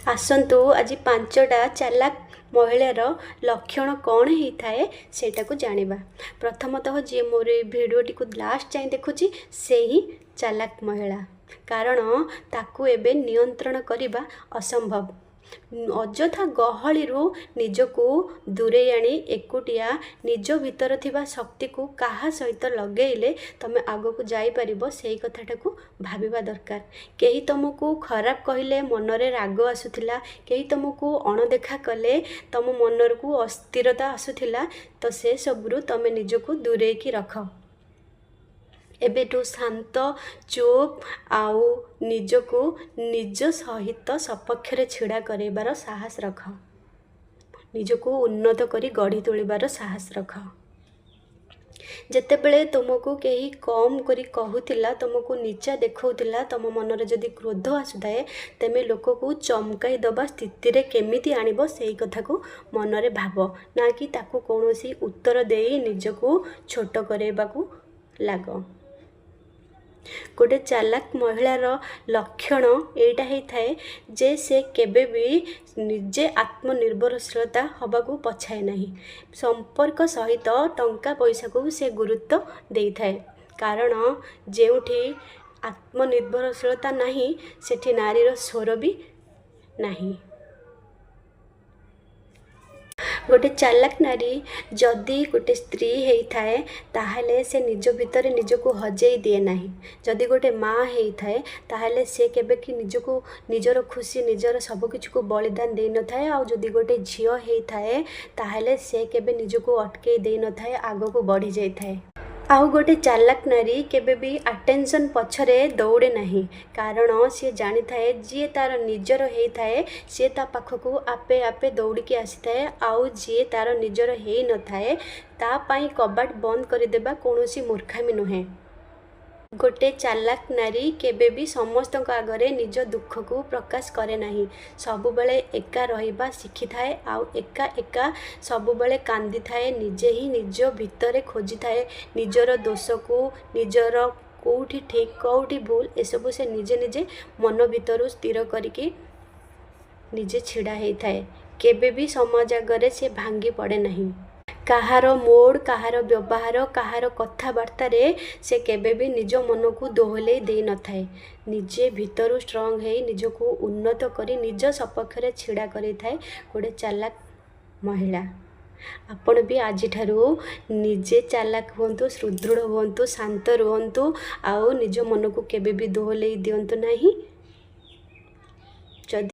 आसतु आज 5टा चालाक महिलार लक्षण कौन होता है सेटा को जानिबा। प्रथमतः जी मोर भिडियोटी को लास्ट जाए देखुची से ही चालाक महिला, कारण ताकू एबे नियंत्रण करने असंभव। अजथा गहली निजको दूरे आनी एकुटिया निज भीतर थिबा शक्ति को कहा सहित लगेले तमे आगो को जाई परिबो, सेही कथाटा को भाबिबा दरकार। केही तुमको खराब कहले मनरे राग आसुथिला, केही तुमको अणदेखा कले तुम मनर को अस्थिरता आसुथिला, तो से सबरु तमे निजको दूरे की रख। एबेठू शांत चुप आउ निजको निज सहित सपक्षरे छिड़ा करेबार साहस रख, निजको उन्नत करी गढ़ी तोलिबार साहस रख। जेतेबेले तुमको कहीं कम करी कहूतिला, तुमको नीचा देखौतिला, तुम मनरे जदि क्रोध आसुथाए तेमे लोक को चमकाई दबा स्थिति रे केमिति आनिबो सेही कथा को मनरे भाव, ना कि ताकू कौनसी उत्तर देई निजको छोट करेबाकू लाग। गोटे चालाक महिलार लक्षण एटा होता जे से केबे भी निजे आत्मनिर्भरशीलता हबाकू पछाए नहीं। संपर्क सहित टंका पैसा को से गुरुत्व दे थाए, कारण जेउठी आत्मनिर्भरशीलता नहीं सेठी नारीर स्वर भी नहीं। गोटे चालाक नारी जदि गोटे स्त्री होता है ताहले से निज भितर निजको हजई दिए नहीं। जदि गोटे माँ होता है ताहले से केबे कि निजको निजर खुशी निजर सबकिछ को बलिदान दे न थाए। आ जदि गोटे झियो होता है ताहले से केबे निजको अटके दे न थाए, आगो को बढ़ी जाई थाए। आउ गोटे चालाक नारी केबे भी अटेंशन पछरे दौड़े नहीं, कारण सी जानी थाए जी तार निजर होता है सी ता पाखक आपे आपे दौड़ी आसी थाए। आउ जी तार निजर हो न थाए ता पाई कबाट बंद करदेबा कौनसी मूर्खामी नुहे। गोटे चालाक नारी केबे भी समस्त आगरे निज दुख को प्रकाश करे नहीं, सबुबले एका रहिबा शिखी थाए। आउ एका एका सबुबले कांदी थाए, निजे ही निज भितरे खोजी थाए निजर दोष को, निजर कौटी ठीक कौटी भूल एसबू से निजे निजे मन भितर स्थिर करके निजे छिड़ा ही थाए। केबे भी समाज आगरे से भांगी पड़े नहीं। कहार मोड़ कहार व्यवहार कहार कथबार्ता से केबे भी निज मन को दोहले दे न थाए, निजे भीतर स्ट्रंग है निजको उन्नत करी निज सपक्षरे छिड़ा करी थाए गोटे चालाक महिला। आपण भी आज ठारू निजे चालाक हुंतु, सुदृढ़ हुंतु, शांत रुहंतु, आउ निज मन को केबे भी दोहले दियंतु नहीं।